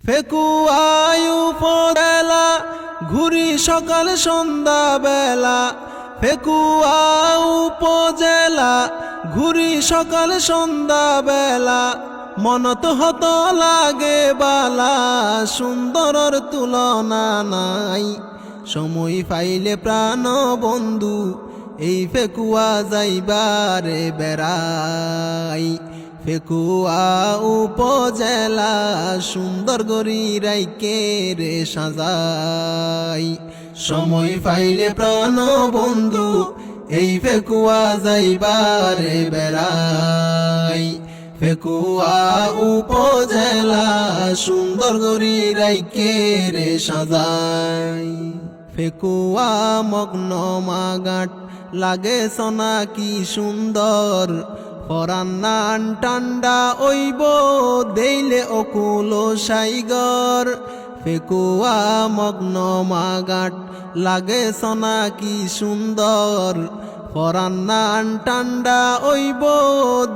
ফেকুয়ায় উপবেলা ঘুরি সকাল সন্ধ্যা বেলা, ফেকুয়া উপজেলা ঘুরি সকাল সন্ধ্যা বেলা। মনত হত লাগে বালা, সুন্দরর তুলনা নাই। সময় পাইলে প্রাণ বন্ধু এই ফেকুয়া যাইবারে বেড়াই। ফেকুয়া উপজেলা সুন্দর গরি রাইকে রে সাজাই। সময় পাইলে প্রাণ বন্ধু এই ফেকুয়া যাইবারে বেড়াই। ফেকুয়া উপজেলা সুন্দর গরি রাইকে রে সাজাই। ফেকুয়া মগ্ন মাগাট লাগে সোনা কি সুন্দর, পরান নান টান্ডা ওইব দেইলে অকুল সাইগর। ফেকুয়া মগ্ন মাগাট লাগে সোনা কি সুন্দর, পরান নান টান্ডা ওইব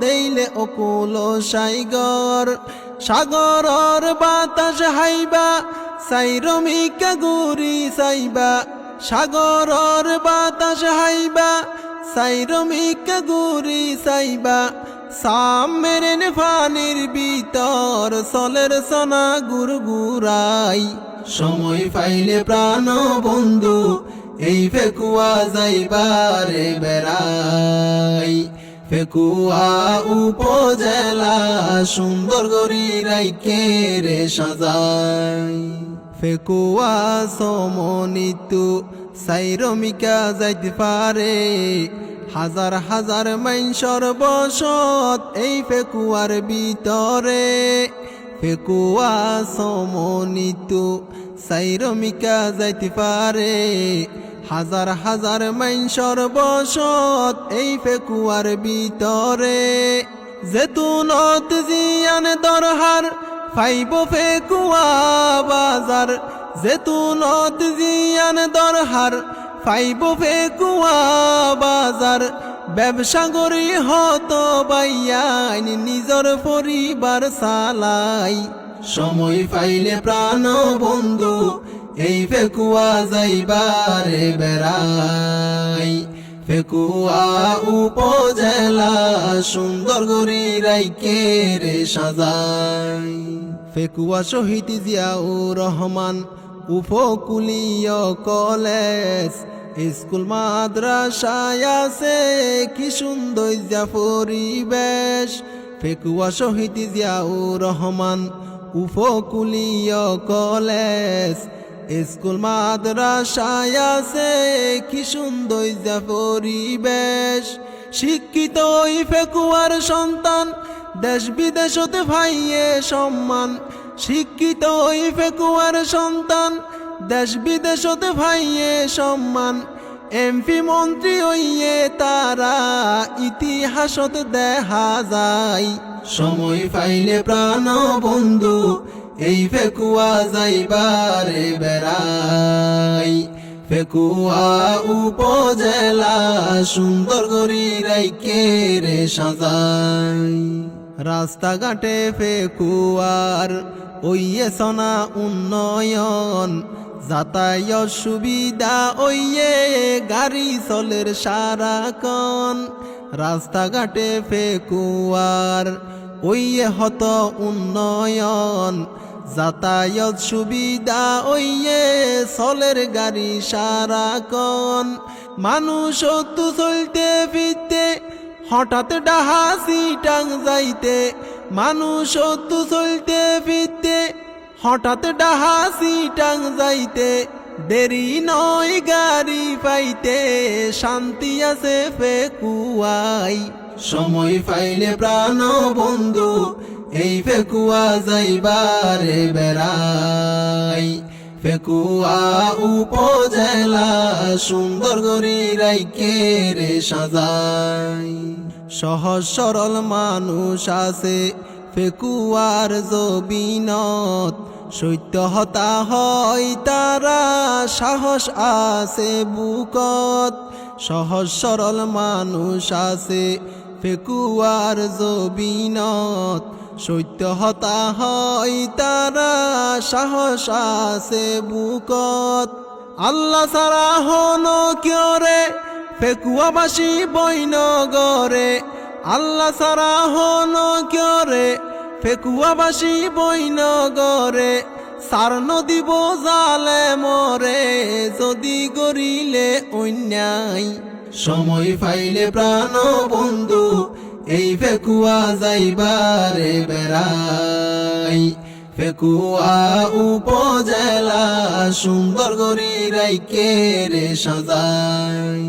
দেইলে অকুল সাইগর। সাগরর বাতাস হাইবা সাইরমিকা গুরি সাইবা, সাগরর বাতাস হাইবা সাইরমিকা গুরি সাইবা। সামেরেন ফানির ভিতর সলের সোনা গুরগুরাই। সময় পাইলে প্রাণ বন্ধু এই ফেকুয়া যাইবারে বেড়াই। ফেকুয়া উপজেলা সুন্দর গরি রাইকে রে সাজাই। ফেকুয়া সমনিতু সাইরমিকা যাইতে পারে, হাজার হাজার মাইনসর বসত এই ফেকুয়ার ভিতরে। ফেকুয়া সমনিতু সাইরমিকা যাইতে পারে, হাজার হাজার মাইনসর বসত এই ফেকুয়ার ভিতরে। জেতুনত জিয়ান দরহার ফাইব ফেকুয়া বাজার, জেতুনত জিয়ান দরহার ফাইব ফেকুয়া বাজার। ব্যবসা করি হত বাইয়াইন নিজর পরিবার চালাই। সময় পাইলে প্রাণ বন্ধু এই ফেকুয়া যাইবারে বেড়াই। ফেকুয়া উপজেলা সুন্দর গরি রাইকে রে সাজাই। ফেকুয়া শহীদ জিয়াউর রহমান উপকূলীয় কলেজ, স্কুল মাদ্রাসায় আছে কি সুন্দর পরিবেশ। ফেকুয়া শহীদ জিয়াউর রহমান উপকূলীয় কলেজ, স্কুল মাদ্রাসায় আছে কি সুন্দর পরিবেশ। শিক্ষিত ওই ফেকুয়ার সন্তান দেশ বিদেশতে ভাইয়ে সম্মান। শিক্ষিত ওই ফেকুয়ার সন্তান দেশ বিদেশতে ভাইয়ে সম্মান। এমপি মন্ত্রী হইয়ে তারা ইতিহাসত দেখা যায়। সময় পাইলে প্রাণ বন্ধু এই ফেকুয়া যাইবারে বেড়াই। ফেকুয়া উপজেলা সুন্দর গরি রাইকে রে সাজাই। রাস্তাঘাটে ফেকুয়ার ওইয়ে সোনা উন্নয়ন, যাতায়াত সুবিধা ওইয়ে গাড়ি চলের সারাক্ষণ। রাস্তাঘাটে ফেকুয়ার ওইয়ে হত উন্নয়ন, যাতায়াত সুবিধা ওইয়ে চলের গাড়ি সারাক্ষণ। মানুষ তো চলতে ফিরতে হঠাৎ ডাহা সিটাং যাইতে, মানুষ তো চলতে ফিরতে হঠাৎ ডাহা সিটাং যাইতে। দেরি নয় গাড়ি পাইতে, শান্তি আছে ফেকুয়াই। সময় পাইলে প্রাণ বন্ধু এই ফেকুয়া যাইবারে বেড়াই। ফেকুয়া উপজেলা সুন্দর গরি রাইকে রে সাজাই। সহজ সরল মানুষ আছে ফেকুয়ার জবিনত, সত্য হতা হয় তারা সাহস আছে বুকত। সহজ সরল মানুষ আছে ফেকুয়ার জবিনত, সত্য হতা হয় তারা সাহস আছে বুকত আল্লাহ সারা হন কিয়রে ফেকুয়াবাসী বৈনগরে আল্লাহ সারা হন কিয়রে ফেকুয়াবাসী বৈনগরে সার নদীব জালে মরে যদি গরিলে অন্যায় সময় পাইলে প্রাণ বন্ধু এই ফেকুয়া যাইবারে বেড়াই ফেকুয়া উপজেলা সুন্দর গরি রাইকে রে সাজাই।